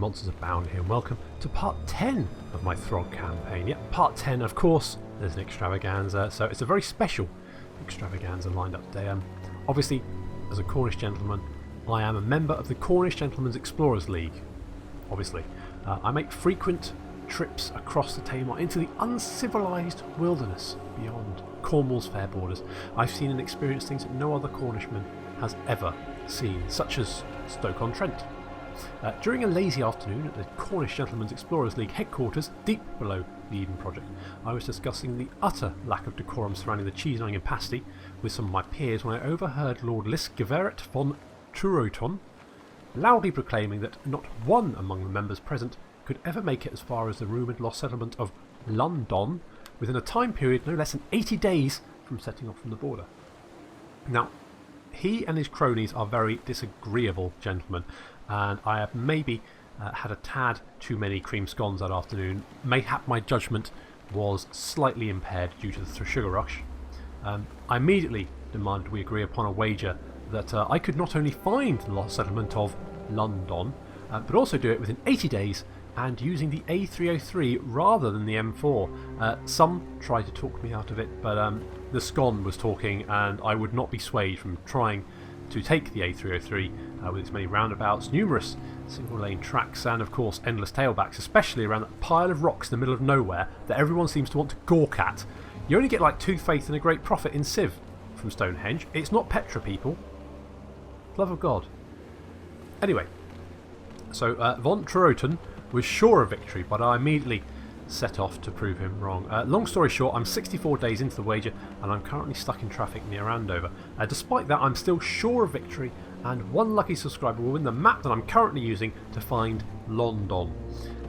monsters abound here, and welcome to part 10 of my Throgg campaign. Yep, part 10, of course, there's an Extravaganza, so it's a very special Extravaganza lined up today. Obviously, as a Cornish gentleman, I am a member of the Cornish Gentlemen's Explorers League. Obviously, I make frequent trips across the Tamar into the uncivilized wilderness beyond Cornwall's fair borders. I've seen and experienced things that no other Cornishman has ever seen, such as Stoke-on-Trent. During a lazy afternoon at the Cornish Gentlemen's Explorers League headquarters, deep below the Eden Project, I was discussing the utter lack of decorum surrounding the cheese and onion pasty with some of my peers when I overheard Lord Lisgeveret von Turoton loudly proclaiming that not one among the members present could ever make it as far as the rumoured lost settlement of London within a time period no less than 80 days from setting off from the border. Now, he and his cronies are very disagreeable gentlemen, and I have maybe had a tad too many cream scones that afternoon. Mayhap my judgment was slightly impaired due to the sugar rush. I immediately demanded we agree upon a wager that I could not only find the lost settlement of London, but also do it within 80 days and using the A303 rather than the M4. Some tried to talk me out of it, but the scone was talking, and I would not be swayed from trying to take the A303 with its many roundabouts, numerous single lane tracks, and of course endless tailbacks, especially around that pile of rocks in the middle of nowhere that everyone seems to want to gawk at. You only get like 2 faith and a great profit in Civ from Stonehenge. It's not Petra, people. Love of God. Anyway, so von Turoton was sure of victory, but I immediately set off to prove him wrong. Long story short, I'm 64 days into the wager and I'm currently stuck in traffic near Andover. Despite that, I'm still sure of victory, and one lucky subscriber will win the map that I'm currently using to find London.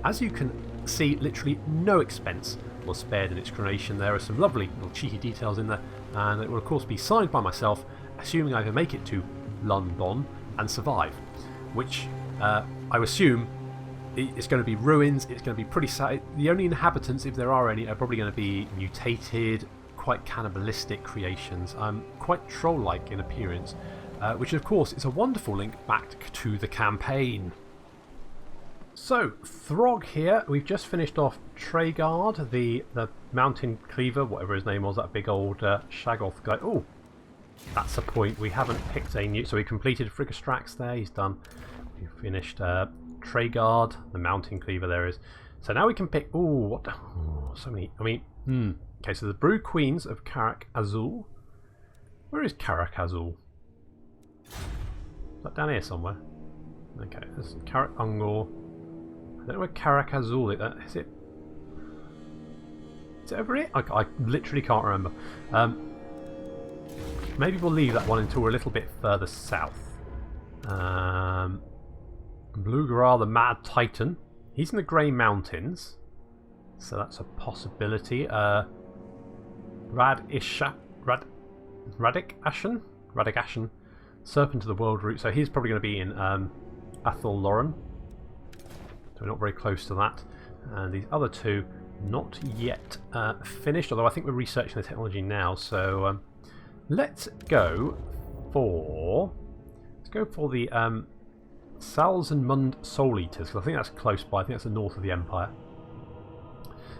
As you can see, literally no expense was spared in its creation. There are some lovely little cheeky details in there, and it will of course be signed by myself, assuming I can make it to London and survive, which I assume it's going to be ruins. It's going to be pretty sad. The only inhabitants, if there are any, are probably going to be mutated, quite cannibalistic creations, quite troll-like in appearance, which of course is a wonderful link back to the campaign. So, Throgg here. We've just finished off Throgg, the mountain cleaver, whatever his name was, that big old Shaggoth guy. Oh, that's a point. We haven't picked a new, so we completed Frigastrax there. He's done. We finished Throgg, the mountain cleaver there is. So now we can pick. Oh, what? Oh, so many. I mean, okay. So the Brood Queens of Karak Azul. Where is Karak Azul? Is that down here somewhere? Okay, there's Karak Ungor. I don't know where Karak Azul is. Is it? Is it over here? I literally can't remember. Maybe we'll leave that one until we're a little bit further south. Blugarar, the Mad Titan. He's in the Grey Mountains, so that's a possibility. Radik Ashen, Serpent of the World route. So he's probably going to be in Athol Lauren. So we're not very close to that. And these other two, not yet finished. Although I think we're researching the technology now. So let's go for the Salzenmund Soul Eaters, because I think that's close by. I think that's the north of the Empire.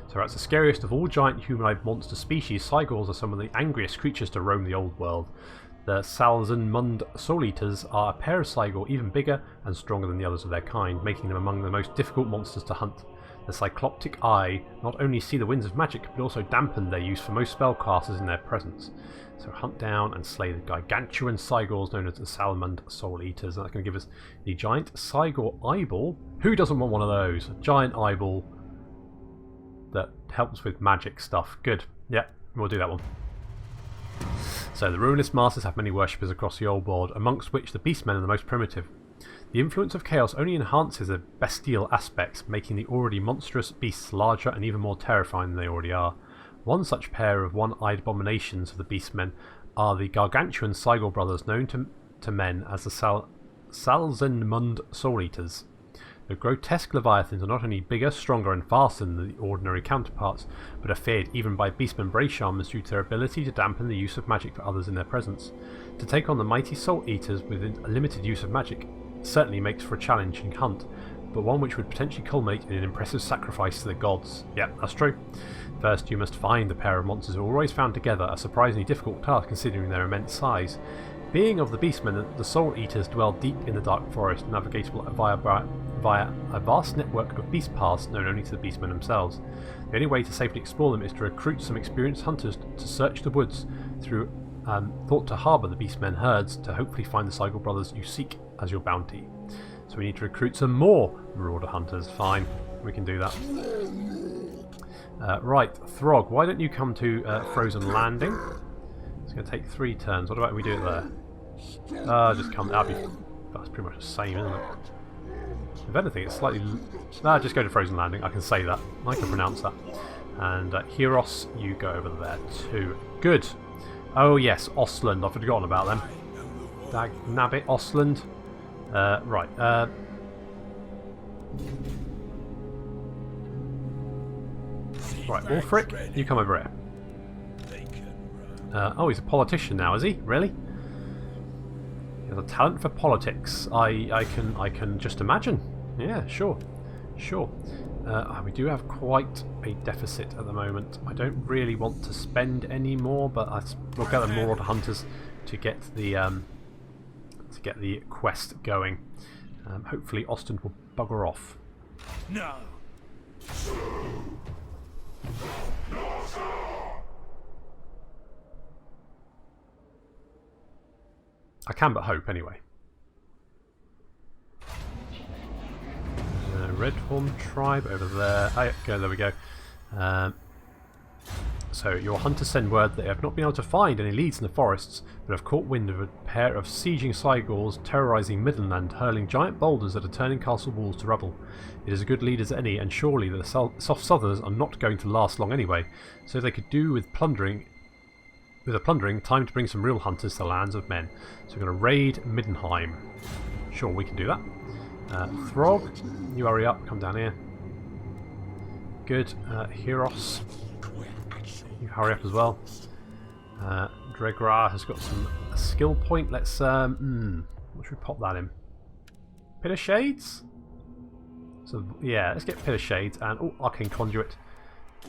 So that's the scariest of all giant humanoid monster species. Cygors are some of the angriest creatures to roam the old world. The Salzenmund Soul Eaters are a pair of Cygor even bigger and stronger than the others of their kind, making them among the most difficult monsters to hunt. The Cycloptic Eye not only see the winds of magic, but also dampen their use for most spellcasters in their presence. So hunt down and slay the gargantuan Cygors known as the Salmond Soul Eaters. And that's going to give us the giant Cygor eyeball. Who doesn't want one of those? A giant eyeball that helps with magic stuff. Good. Yeah, we'll do that one. So the Ruinous Masters have many worshippers across the old world, amongst which the Beastmen are the most primitive. The influence of chaos only enhances their bestial aspects, making the already monstrous beasts larger and even more terrifying than they already are. One such pair of one-eyed abominations of the Beastmen are the gargantuan Cygor brothers, known to men as the Salzenmund Soul Eaters. The grotesque leviathans are not only bigger, stronger and faster than the ordinary counterparts, but are feared even by Beastmen Brave Shamans due to their ability to dampen the use of magic for others in their presence. To take on the mighty Soul Eaters with a limited use of magic certainly makes for a challenging hunt, but one which would potentially culminate in an impressive sacrifice to the gods. Yep, that's true. First, you must find the pair of monsters who are always found together, a surprisingly difficult task considering their immense size. Being of the Beastmen, the Soul Eaters dwell deep in the dark forest, navigatable via a vast network of beast paths known only to the Beastmen themselves. The only way to safely explore them is to recruit some experienced hunters to search the woods through thought to harbour the Beastmen herds to hopefully find the Seigel brothers you seek as your bounty. So we need to recruit some more Marauder hunters. Fine, we can do that. Right, Throgg, why don't you come to Frozen Landing? It's going to take 3 turns. What about we do it there? Just come. That's pretty much the same, isn't it? If anything, it's slightly... just go to Frozen Landing. I can say that. I can pronounce that. And Heros, you go over there too. Good. Oh yes, Ostland. I've forgotten about them. Dag nabbit, Ostland. Right. Right, Wulfric, you come over here. Oh, he's a politician now, is he? Really? He has a talent for politics. I can just imagine. Yeah, sure. Sure. We do have quite a deficit at the moment. I don't really want to spend any more, but we'll get the Marauder hunters to get the quest going. Hopefully Ostland will bugger off. No. I can but hope, anyway. Red Horn tribe over there. Oh, yeah, there we go. So your hunters send word that they have not been able to find any leads in the forests, but have caught wind of a pair of sieging Seigels terrorising Middenland, hurling giant boulders that are turning castle walls to rubble. It is a good lead as any, and surely the soft southerners are not going to last long anyway, so they could do with plundering. With a plundering, time to bring some real hunters to the lands of men. So we're going to raid Middenheim. Sure, we can do that. Throgg, you hurry up, come down here. Good. Heros, you hurry up as well. Dregra has got a skill point. Let's what should we pop that in? Pit of Shades? So yeah, let's get Pit of Shades and Arcane Conduit.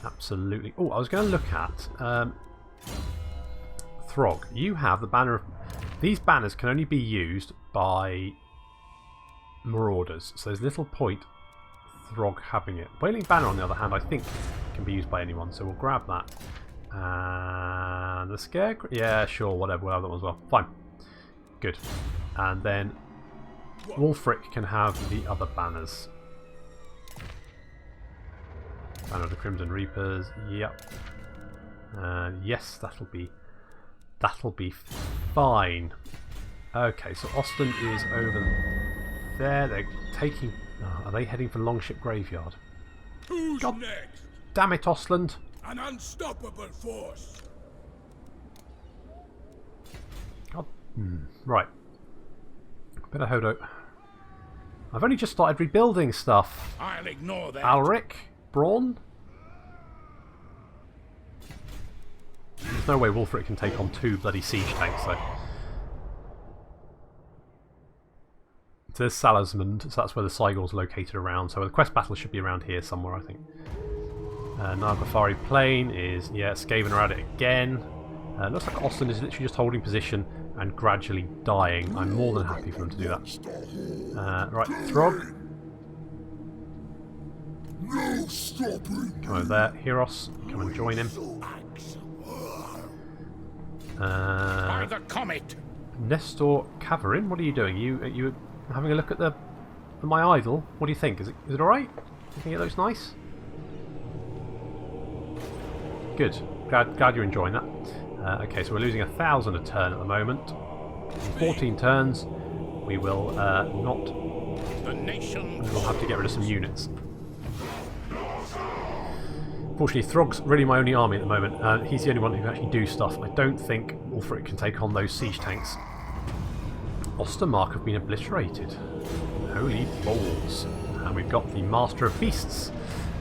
Absolutely. Oh, I was going to look at Throgg, you have the banner of... These banners can only be used by Marauders, so there's little point Throgg having it. Wailing Banner, on the other hand, I think can be used by anyone, so we'll grab that. And the Scarecrow... Yeah, sure, whatever, we'll have that one as well. Fine. Good. And then Wulfric can have the other banners. Banner of the Crimson Reapers, yep. Yes, that'll be fine. Okay, so Ostland is over there. They're taking... are they heading for Longship Graveyard? Who's next? Damn it, Ostland! An unstoppable force. God. Right. Better Hodo. I've only just started rebuilding stuff. I'll ignore that. Alric? Braun? There's no way Wulfric can take on 2 bloody siege tanks, though. So there's Salazmund, so that's where the Seigels are located around. So the quest battle should be around here somewhere, I think. Nargothrari Plain is, yeah, Skaven are at it again. Looks like Ostland is literally just holding position and gradually dying. I'm more than happy for them to do that. Right, Throgg. No stopping. Come over there. Heros, come and join him. By the comet. Nestor Cavarin, what are you doing? You having a look at my idol? What do you think? Is it alright? Do you think it looks nice? Good. Glad you're enjoying that. Okay, so we're losing 1,000 a turn at the moment. In 14 turns, we will not. We'll have to get rid of some units. Fortunately, Throgg's really my only army at the moment. He's the only one who can actually do stuff. I don't think Wulfric can take on those siege tanks. Ostermark have been obliterated. Holy balls. And we've got the Master of Beasts.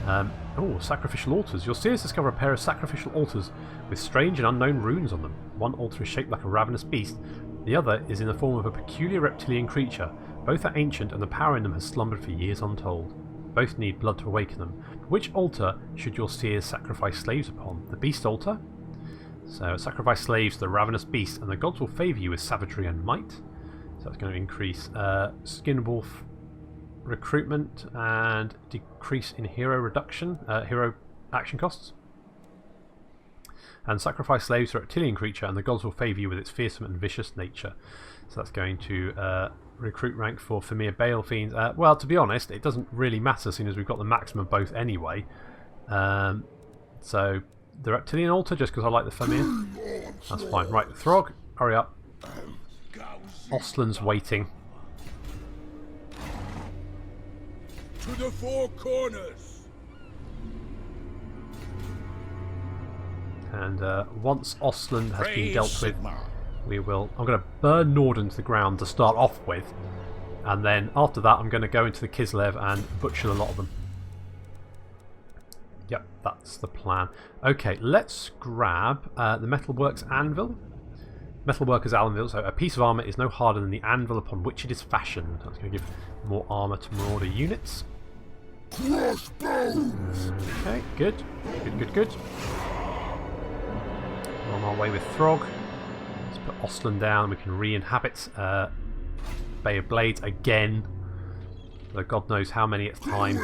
Oh, sacrificial altars. You'll see us discover a pair of sacrificial altars with strange and unknown runes on them. One altar is shaped like a ravenous beast. The other is in the form of a peculiar reptilian creature. Both are ancient and the power in them has slumbered for years untold. Both need blood to awaken them. Which altar should your seers sacrifice slaves upon? The beast altar? So sacrifice slaves to the ravenous beast and the gods will favour you with savagery and might. So that's going to increase skin wolf recruitment and decrease in hero reduction, hero action costs. And sacrifice slaves to a reptilian creature and the gods will favour you with its fearsome and vicious nature. So that's going to recruit rank for Famir Bale Fiends. Well, to be honest, it doesn't really matter seeing as we've got the maximum of both anyway. So the reptilian altar, just because I like the Famir. That's fine. Right, Throgg, hurry up. Ostland's waiting. To the four corners. And once Ostland has been dealt with, we will. I'm going to burn Nordon to the ground to start off with, and then after that, I'm going to go into the Kislev and butcher a lot of them. Yep, that's the plan. Okay, let's grab the Metalworks Anvil. Metalworker's Anvil, so a piece of armour is no harder than the anvil upon which it is fashioned. That's going to give more armour to Marauder units. Okay, good. Good. We're on our way with Throgg. Let's put Ostland down and we can re-inhabit Bay of Blades again. Though God knows how many at a time.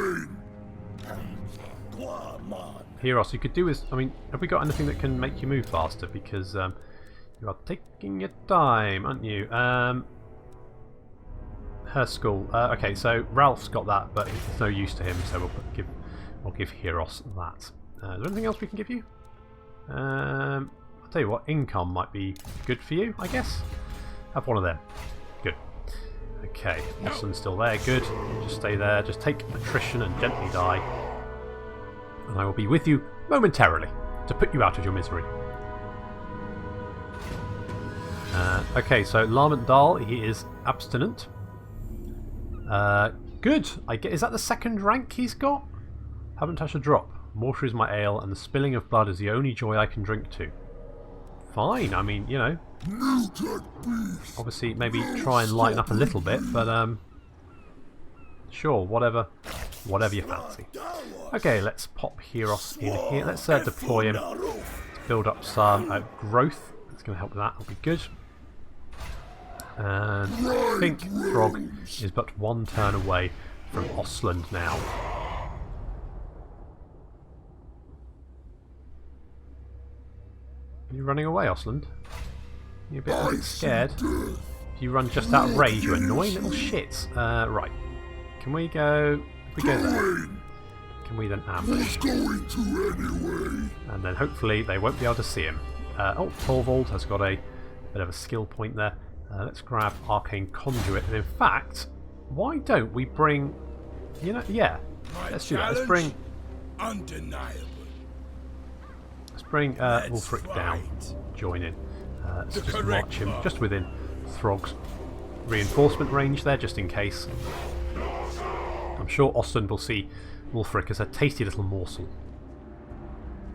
Heros, you could do is, I mean, have we got anything that can make you move faster? Because you are taking your time, aren't you? Her school. Okay, so Ralph's got that, but it's no use to him, so we'll give Heros that. Is there anything else we can give you? I'll tell you what, income might be good for you, I guess. Have one of them. Good. Okay, Ostland's still there. Good. Just stay there. Just take attrition and gently die. And I will be with you momentarily to put you out of your misery. Okay, so Larmant Dahl, he is abstinent. Good. Is that the second rank he's got? Haven't touched a drop. Mortar is my ale, and the spilling of blood is the only joy I can drink to. Fine. I mean, you know. Obviously, maybe try and lighten up a little bit, but sure, whatever you fancy. Okay, let's pop Heros in here. Let's deploy him to build up some growth. That's going to help with that. That'll be good. And I think Throgg is but one turn away from Ostland now. Are you running away, Ostland? You're a bit scared. If you run just out of range, you annoying little shits. Right. Can we go... If we go there, can we then ambush? And then hopefully they won't be able to see him. Oh, Torvald has got a bit of a skill point there. Let's grab Arcane Conduit. And in fact, why don't we bring... You know, yeah. Let's do that. Let's bring... Undeniable. Let's bring Wulfric down. Join in. Let's just march him just within Throgg's reinforcement range there, just in case. I'm sure Ostland will see Wulfric as a tasty little morsel.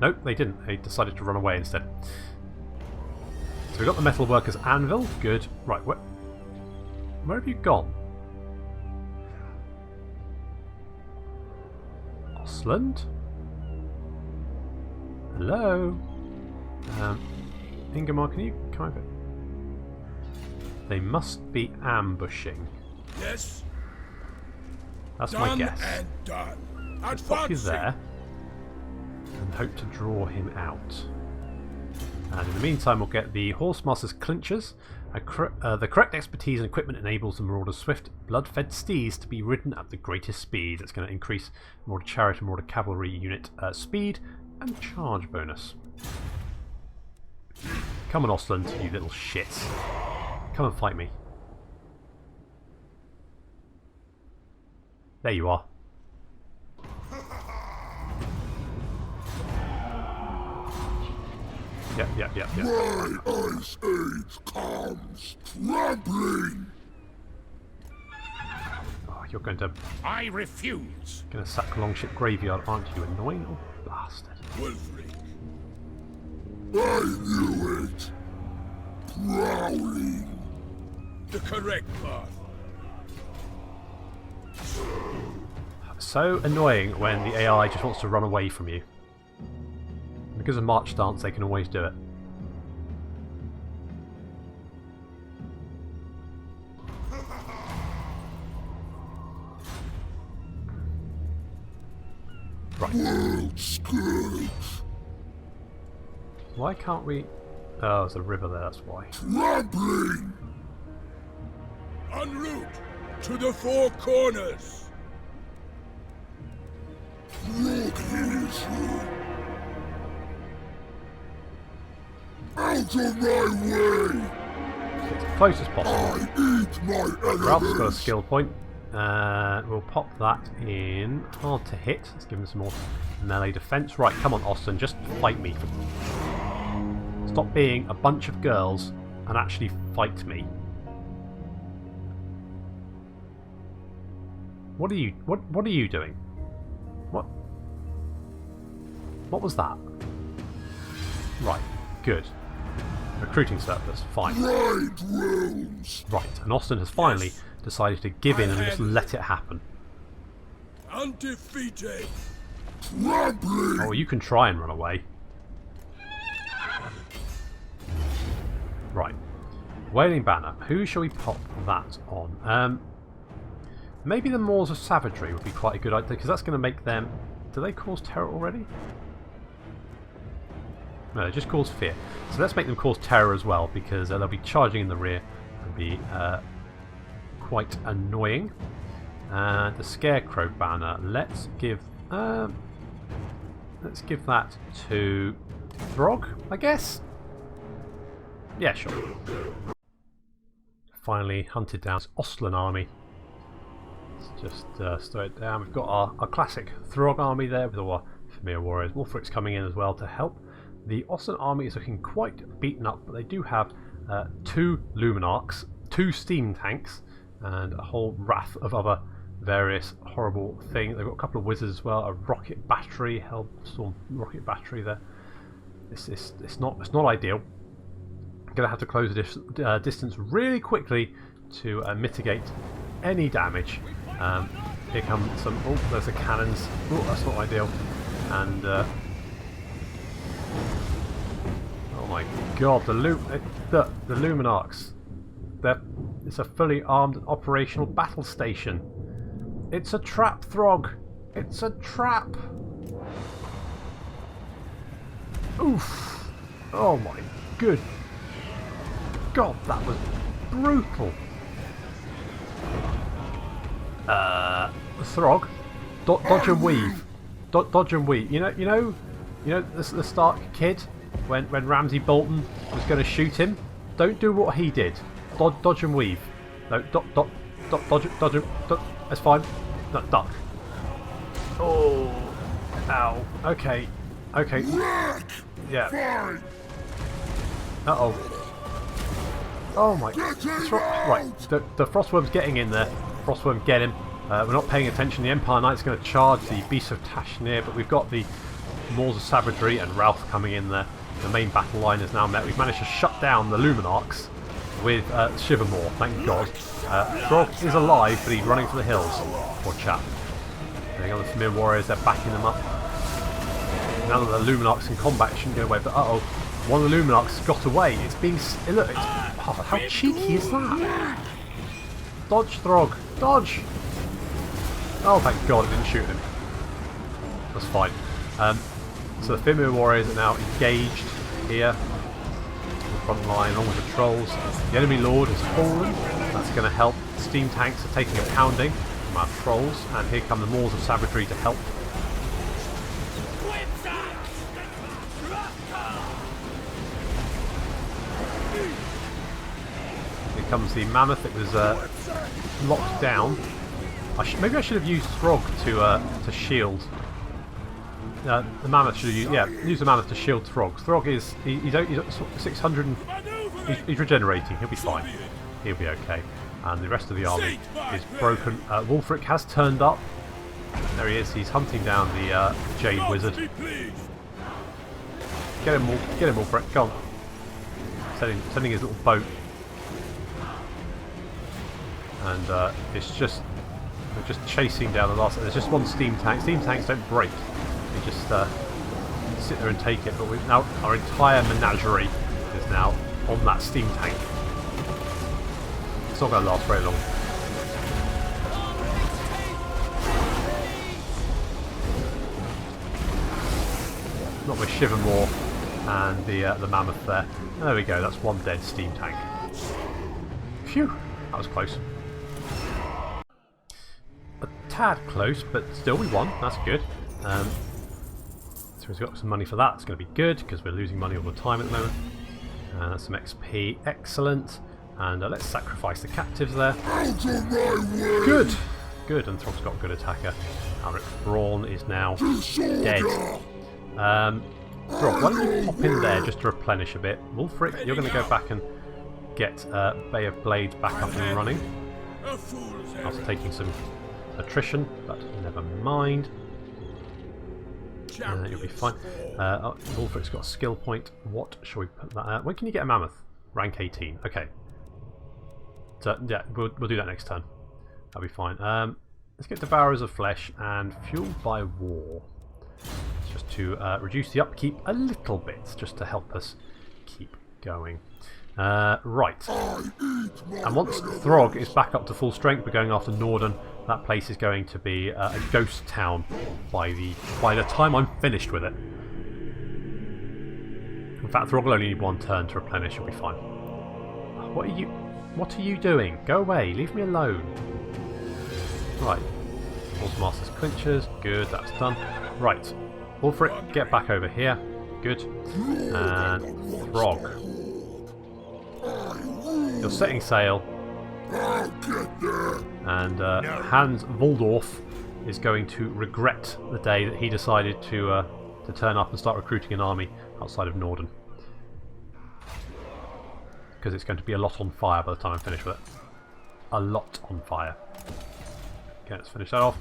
Nope, they didn't. They decided to run away instead. So we've got the Metalworker's Anvil. Good. Right, where have you gone? Ostland? Hello? Ingemar, can you come over? They must be ambushing. Yes. That's my guess. And done. Let's pop you there and hope to draw him out. And in the meantime, we'll get the Horsemaster's Clinchers. The correct expertise and equipment enables the Marauder's swift, blood-fed steeds to be ridden at the greatest speed. It's going to increase Marauder Chariot and Marauder Cavalry unit speed and charge bonus. Come on, Ostland, you little shits. Come and fight me. There you are. Yep. My ice age comes trampling. Oh, you're going to... I refuse. Going to sack Longship Graveyard, aren't you? Annoying little bastard. Wulfric. I knew it. Prowling. The correct path. so annoying when the AI just wants to run away from you. Because of March stance, they can always do it. Right. World scourge. Why can't we... Oh, there's a river there, that's why. Trampling. En route to the Four Corners. Throgg hears you. Out of my way. Get as close as possible. I eat my Ralph's got a enemies. skill point. We'll pop that in. Hard to hit. Let's give him some more melee defense. Right, come on, Ostland, just fight me. Stop being a bunch of girls and actually fight me. What are you? What are you doing? What was that? Right, good. Recruiting surplus, fine. Blind wounds. Right, and Ostland has finally decided to give in and just let it happen. Undefeated. Trampling. Oh, you can try and run away. Right. Wailing Banner. Who shall we pop that on? Maybe the Moors of Savagery would be quite a good idea, because that's going to make them... Do they cause terror already? No, they just cause fear. So let's make them cause terror as well, because they'll be charging in the rear and be quite annoying. And the Scarecrow Banner. Let's give that to Throgg, I guess? Yeah, sure. Finally hunted down this Ostland army. Let's just throw it down. We've got our classic Throgg army there with our familiar warriors. Wulfric's coming in as well to help. The Ostland army is looking quite beaten up, but they do have 2 Luminarchs, 2 steam tanks, and a whole raft of other various horrible things. They've got a couple of wizards as well, a rocket battery, Hellstorm rocket battery there. It's not ideal. I'm going to have to close the distance really quickly to mitigate any damage. Here come some... Oh, there's the cannons. Oh, that's not ideal. And... oh my god, the Luminarchs. It's a fully armed operational battle station. It's a trap, Throgg. It's a trap. Oof. Oh my good god, that was brutal. Throgg, dodge and weave. Dodge and weave. You know the Stark kid when Ramsay Bolton was going to shoot him. Don't do what he did. Dodge and weave. No, dodge. That's fine. No, duck. Oh, ow. Okay. Yeah. Oh my. Right. The Frostworm's getting in there. Frostworm, get him. We're not paying attention. The Empire Knight's going to charge the Beast of Tashnir, but we've got the Moors of Savagery and Ralph coming in there. The main battle line is now met. We've managed to shut down the Luminarchs with Shivermore, thank God. Throgg is alive, but he's running for the hills. Poor chap. Getting on the familiar warriors, they're backing them up. Now that the Luminarch's in combat, it shouldn't get away, but uh-oh. One of the Luminarchs got away. It's being... Look, how cheeky is that? Dodge, Throgg. Dodge! Oh, thank God it didn't shoot him. That's fine. So the familiar warriors are now engaged here. Front line along with the trolls. The enemy lord has fallen. That's going to help. Steam tanks are taking a pounding from our trolls, and here come the Moors of Savagery to help. Here comes the mammoth that was locked down. Maybe I should have used Throgg to shield. The mammoth should have used the mammoth to shield Throgg. Throgg is he's 600. He's regenerating. He'll be fine. He'll be okay. And the rest of the army is broken. Wulfric has turned up. There he is. He's hunting down the Jade Wizard. Get him, Wulfric. Go on. Sending his little boat. And it's just We're just chasing down the last... There's just one steam tank. Steam tanks don't break. They just sit there and take it. But we've now... Our entire menagerie is now on that steam tank. It's not going to last very long. Not with Shivermore and the mammoth there. There we go, that's one dead steam tank. Phew, that was close. A tad close, but still we won, that's good. So we've got some money for that, it's going to be good, because we're losing money all the time at the moment. Some XP, excellent. And let's sacrifice the captives there. Good! Good, and Throgg's got a good attacker. Alric Brawn is now dead. Throgg, why don't you pop in there just to replenish a bit? Wulfric, you're going to go back and get Bay of Blades back up and running. After taking some attrition, but never mind. You'll be fine. Wulfric's got a skill point. What shall we put that at? When can you get a mammoth? Rank 18. Okay. So, yeah, we'll do that next turn. That'll be fine. Let's get Devourers of Flesh and Fueled by War. Just to reduce the upkeep a little bit, just to help us keep going. Right. And once Throgg is back up to full strength, we're going after Nordon. That place is going to be a ghost town by the time I'm finished with it. In fact, Throgg will only need one turn to replenish. It'll be fine. What are you doing? Go away. Leave me alone. Right. Master's clinchers. Good. That's done. Right. Wulfric, get back over here. Good. And Throgg. You're setting sail. And Hans Waldorf is going to regret the day that he decided to turn up and start recruiting an army outside of Nordon. Because it's going to be a lot on fire by the time I'm finished with it. A lot on fire. Okay, let's finish that off.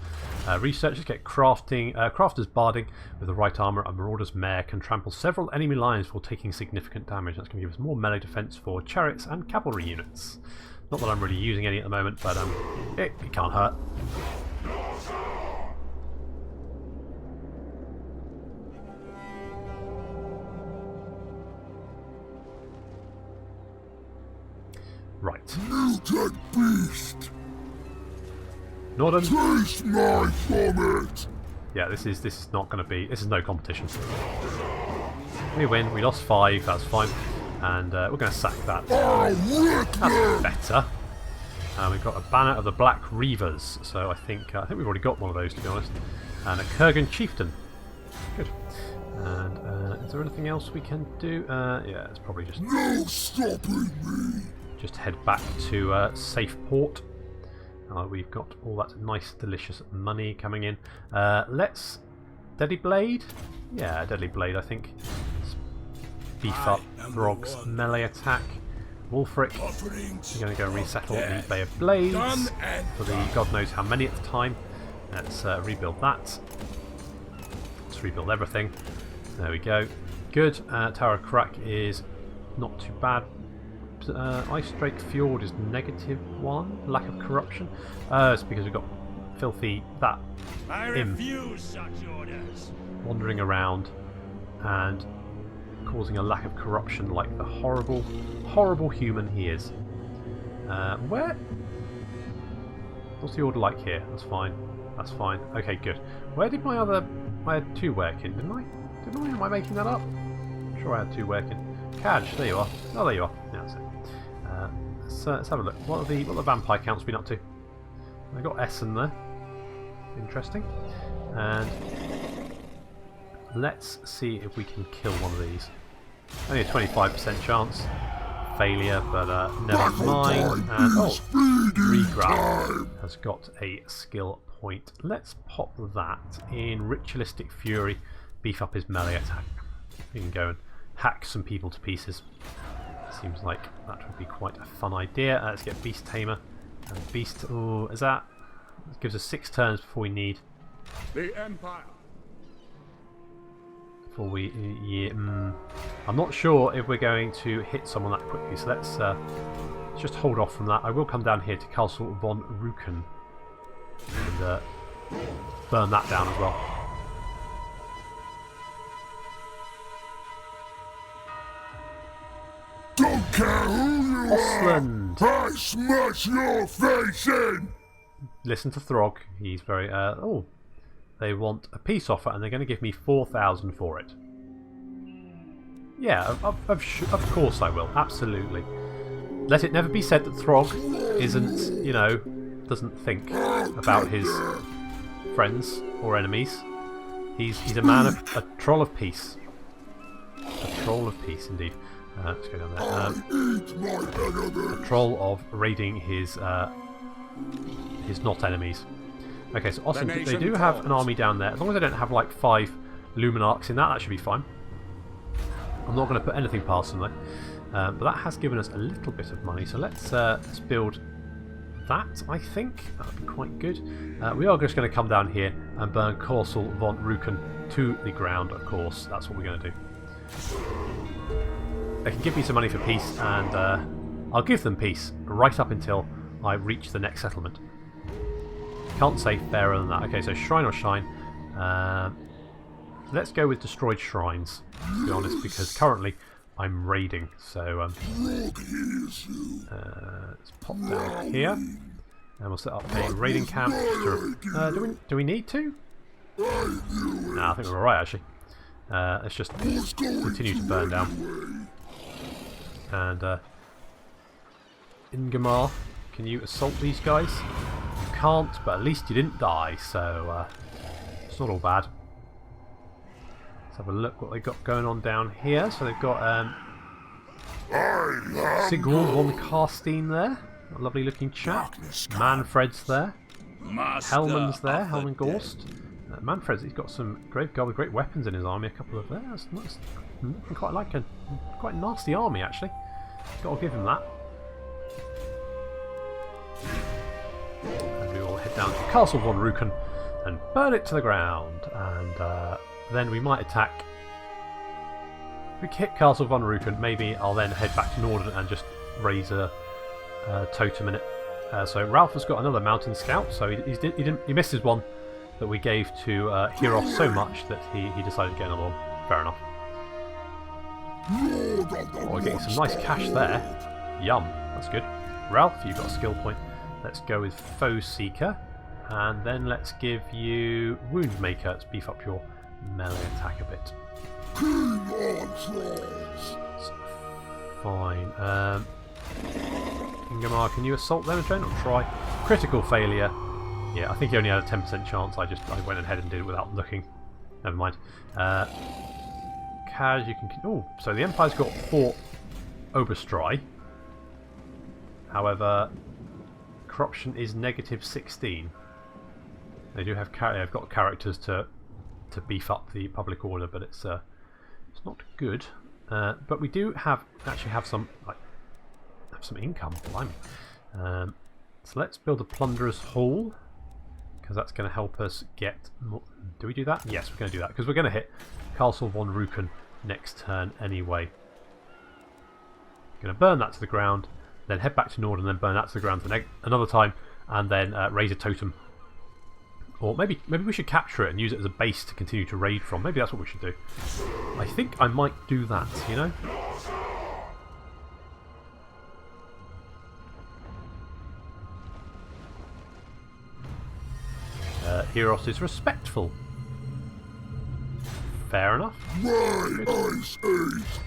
Researchers get Crafter's Barding with the right armour. A Marauder's Mare can trample several enemy lines before taking significant damage. That's going to give us more melee defence for chariots and cavalry units. Not that I'm really using any at the moment, but it can't hurt. Right. Mutant beast! Nordon. Taste my vomit! Yeah, this is not going to be. This is no competition. We win. We lost 5. That's fine, and we're going to sack that. That's better. We've got a banner of the Black Reavers, so I think we've already got one of those, to be honest. And a Kurgan Chieftain. Good. And is there anything else we can do? Yeah, it's probably just. No stopping me! Just head back to safe port. We've got all that nice, delicious money coming in. Let's Deadly Blade. Yeah, Deadly Blade. I think. Let's beef up Throgg's melee attack. Wulfric, you're going to go resettle the Bay of Blades for the God knows how many at the time. Let's rebuild that. Let's rebuild everything. There we go. Good. Tower of Crack is not too bad. Ice Drake Fjord is -1. Lack of corruption. It's because we've got filthy that refuse such orders. Wandering around and causing a lack of corruption like the horrible, horrible human he is. Where? What's the order like here? That's fine. That's fine. Okay, good. Where did my other? I had 2 working, didn't I? Didn't I? Am I making that up? I'm sure I had 2 working. Cadge, there you are. Oh, there you are. Yeah, that's it. Let's have a look. What are the vampire counts been up to? I got Essen there. Interesting. And let's see if we can kill one of these. Only a 25% chance. Failure, but never mind. And Regrab has got a skill point. Let's pop that in Ritualistic Fury. Beef up his melee attack. We can go and hack some people to pieces. Seems like that would be quite a fun idea. Let's get Beast Tamer. And Beast. Oh, is that? It gives us 6 turns before we need. The Empire. Before we. Yeah, I'm not sure if we're going to hit someone that quickly. So let's just hold off from that. I will come down here to Castle von Rickon and burn that down as well. Don't care who you Ostland! are, I smash your face in! Listen to Throgg. He's very... oh, they want a peace offer and they're going to give me 4,000 for it. Yeah, of course I will. Absolutely. Let it never be said that Throgg isn't, you know, doesn't think about his friends or enemies. He's a man of... a troll of peace. A troll of peace, indeed. Let's go down there. A troll of raiding his not enemies. Okay, so Ostland, they do have an army down there. As long as they don't have like 5 Luminarchs in that, that should be fine. I'm not going to put anything past them though. But that has given us a little bit of money, so let's build that, I think. That would be quite good. We are just going to come down here and burn Castle von Rickon to the ground, of course. That's what we're going to do. They can give me some money for peace, and I'll give them peace right up until I reach the next settlement. Can't say fairer than that. Okay, so shrine or shine. Let's go with destroyed shrines, to be honest, because currently I'm raiding. So let's pop down here, and we'll set up a raiding camp. Do we need to? Nah, I think we're alright actually. Let's just continue to burn down. And Ingemar, can you assault these guys? You can't, but at least you didn't die, so it's not all bad. Let's have a look what they've got going on down here. So they've got Sigurd von Karstein there, a lovely looking chap. Manfred's there. Helman's there, Helman Gorst. Manfred's, he's got some great guy with great weapons in his army, a couple of there. That's nice. I quite like a quite nasty army actually. Got to give him that. And we will head down to Castle von Rickon and burn it to the ground. And then we might attack. If we hit Castle von Rickon, maybe I'll then head back to Nordon and just raise a totem in it. So Ralph has got another mountain scout, so he missed his one that we gave to Heros so much that he decided to get another one. Fair enough. Oh, we're getting some nice cash there. Yum, that's good. Ralph, you've got a skill point. Let's go with Foe Seeker, and then let's give you Wound Maker. Let's beef up your melee attack a bit. Fine. Ingemar, can you assault them again or try? Critical failure. Yeah, I think he only had a 10% chance. I went ahead and did it without looking. Never mind. Kaz, you can... Oh, so the Empire's got 4 Oberstrai. However, corruption is -16. They do have... They've got characters to beef up the public order, but it's not good. But we do actually have some income. Blimey. So let's build a Plunderer's Hall, because that's going to help us get more. Do we do that? Yes, we're going to do that, because we're going to hit Castle von Rickon next turn anyway. Going to burn that to the ground, then head back to Nordon, then burn that to the ground another time, and then raise a totem. Or maybe we should capture it and use it as a base to continue to raid from. Maybe that's what we should do. I think I might do that, you know? Heros is respectful. Fair enough.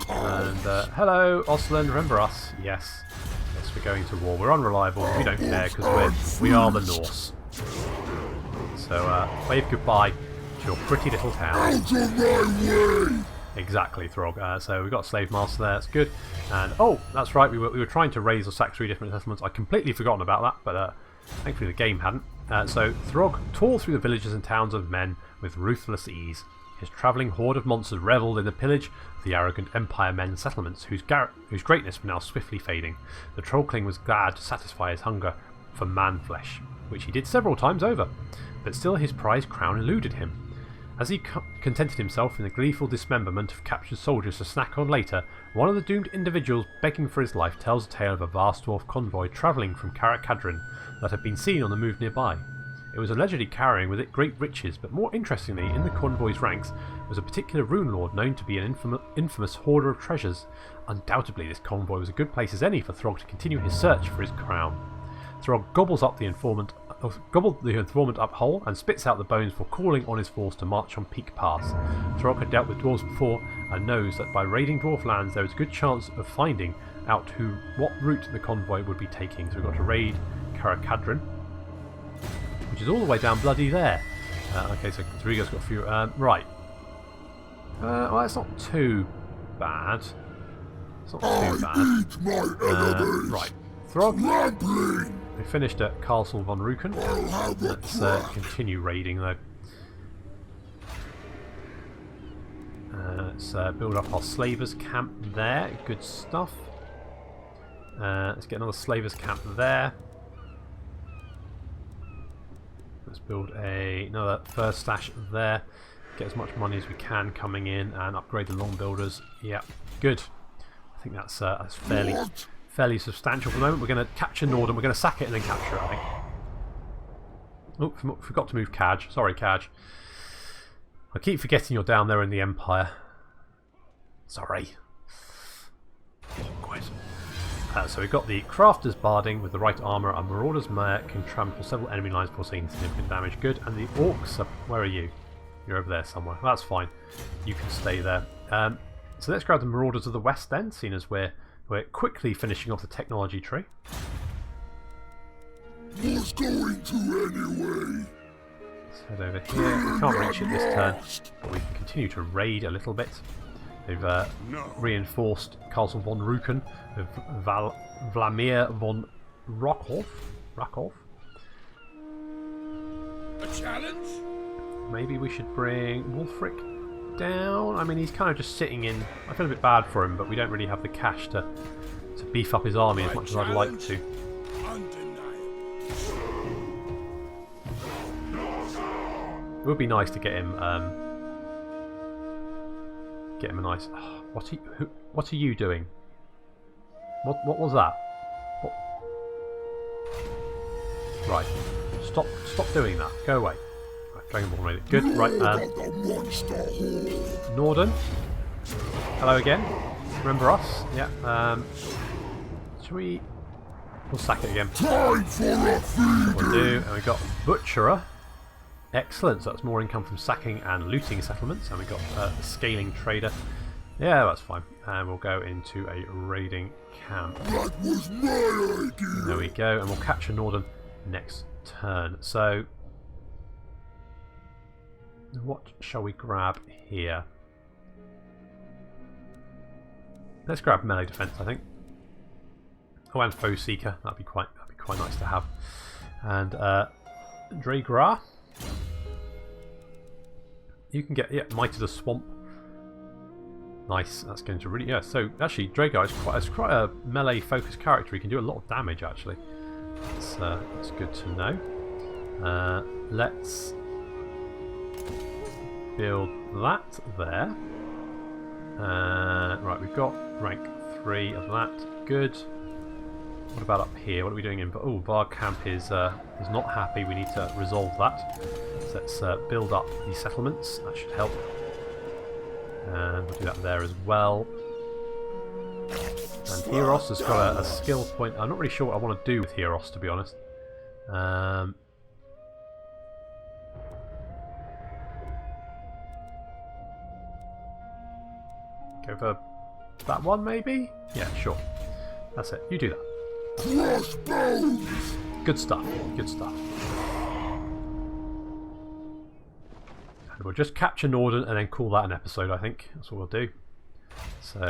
And hello, Ostland, remember us? Yes. Yes, we're going to war. We're unreliable. We don't care because we are the Norse. So wave goodbye to your pretty little town. Out of my way! Exactly, Throgg. So we've got a slave master there. That's good. And oh, that's right. We were trying to raise or sack 3 different settlements. I'd completely forgotten about that, but thankfully the game hadn't. So Throgg tore through the villages and towns of men with ruthless ease. His travelling horde of monsters revelled in the pillage of the arrogant Empire men's settlements, whose greatness was now swiftly fading. The Trollking was glad to satisfy his hunger for man-flesh, which he did several times over, but still his prized crown eluded him. As he contented himself in the gleeful dismemberment of captured soldiers to snack on later, one of the doomed individuals begging for his life tells a tale of a vast dwarf convoy travelling from Karak Kadrin that had been seen on the move nearby. It was allegedly carrying with it great riches, but more interestingly, in the convoy's ranks was a particular rune lord known to be an infamous hoarder of treasures. Undoubtedly, this convoy was a good place as any for Throgg to continue his search for his crown. Throgg gobbled the informant up whole and spits out the bones for calling on his force to march on Peak Pass. Throgg had dealt with dwarves before and knows that by raiding dwarf lands there is a good chance of finding out what route the convoy would be taking. So we've got to raid Caracadrin, which is all the way down bloody there. Okay, so Rodrigo's got a few. Right. Well, it's not too bad. It's not too bad. Right. Throgg. We finished at Castle von Rickon. Let's continue raiding though. Let's build up our slavers camp there. Good stuff. Let's get another slavers camp there. Let's build another fur stash there. Get as much money as we can coming in and upgrade the long builders. Yeah, good. I think that's fairly substantial for the moment. We're going to capture Nordon. We're going to sack it and then capture it, I think. Oh, forgot to move Kaj. Sorry, Kaj. I keep forgetting you're down there in the Empire. Sorry. Awkward. So we've got the Crafter's Barding with the right armour, and Marauder's Mare can trample several enemy lines before taking significant damage. Good. And the Orcs, where are you? You're over there somewhere. That's fine. You can stay there. So let's grab the Marauders of the West then, seeing as we're quickly finishing off the technology tree. What's going to anyway? Let's head over here. We can't reach it this turn, but we can continue to raid a little bit. They've reinforced Castle von Rickon with Vladimir von Rakov. A challenge? Maybe we should bring Wulfric down. I mean, he's kind of just sitting in. I feel a bit bad for him, but we don't really have the cash to beef up his army as much as I'd like to. It would be nice to get him a nice. Oh, what are you doing? What was that? What? Right. Stop doing that. Go away. Right, Dragon Ball raid. Good. Right. Nordon. Hello again. Remember us? Yeah. Should we? We'll sack it again. Time for a feed. We'll do. And we got Butcherer. Excellent, so that's more income from sacking and looting settlements. And we've got Scaling Trader. Yeah, that's fine. And we'll go into a raiding camp. That was my idea. There we go, and we'll capture Nordon next turn. So, what shall we grab here? Let's grab melee defense, I think. Oh, and Foe Seeker. That'd be quite nice to have. And Dragra. You can get Might of the Swamp. Nice. That's going to really So actually, Dragar is quite a melee focused character. He can do a lot of damage actually. That's good to know. Let's build that there. Right, we've got rank 3 of that. Good. What about up here? What are we doing in? Oh, Varg Camp is not happy. We need to resolve that. So let's build up the settlements. That should help. And we'll do that there as well. And Heros has got a skill point. I'm not really sure what I want to do with Heros, to be honest. Go for that one, maybe? Yeah, sure. That's it. You do that. Crossbones. Good stuff. Good stuff. And we'll just capture Nordon and then call that an episode, I think. That's what we'll do. So,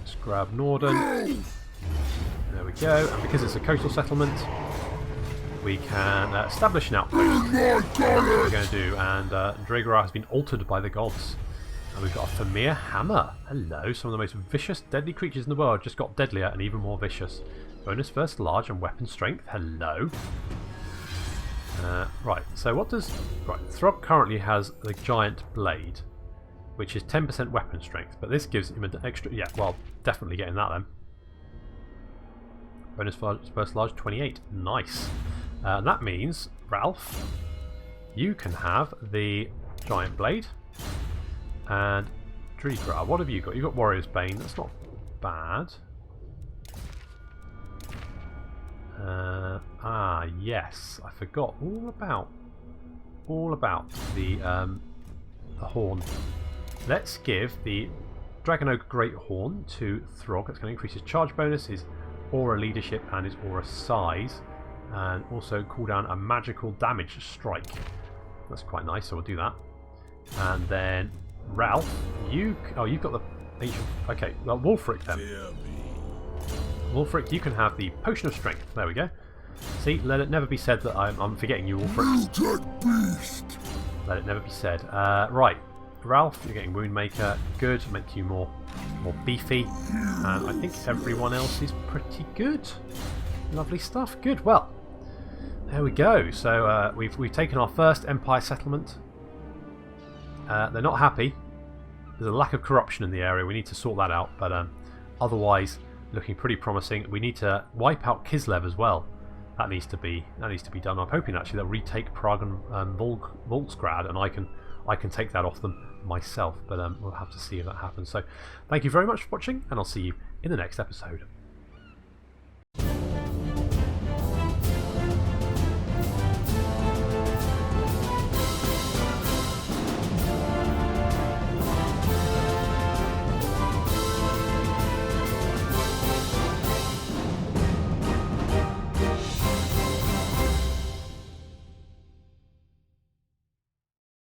just grab Nordon. There we go. And because it's a coastal settlement, we can establish an outpost. That's what we're going to do. And Dragar has been altered by the gods. And we've got a Famir Hammer. Hello. Some of the most vicious, deadly creatures in the world just got deadlier and even more vicious. Bonus versus large and weapon strength. Hello. Right, so what does... Right, Throgg currently has the giant blade, which is 10% weapon strength, but this gives him an extra... Yeah, well, definitely getting that then. Bonus versus large, 28. Nice. And that means, Ralph, you can have the Giant Blade. And Dreegra, what have you got? You've got Warrior's Bane. That's not bad. Yes, I forgot all about the horn. Let's give the Dragon Oak Great Horn to Throgg. That's going to increase his charge bonus, his aura leadership, and his aura size, and also cool down a magical damage strike. That's quite nice, so we'll do that. And then Ralph, you've got the ancient. Okay, well, Wulfric then. Wulfric, you can have the Potion of Strength. There we go. See, let it never be said that I'm forgetting you, Wulfric. Mutant beast. Let it never be said. Right, Ralph, you're getting Woundmaker. Good, make you more beefy. And I think everyone else is pretty good. Lovely stuff. Good. Well, there we go. So we've taken our first Empire settlement. They're not happy. There's a lack of corruption in the area. We need to sort that out. But otherwise, looking pretty promising. We need to wipe out Kislev as well. That needs to be done. I'm hoping actually they'll retake Prague and Voltsgrad, and I can take that off them myself. But we'll have to see if that happens. So, thank you very much for watching, and I'll see you in the next episode.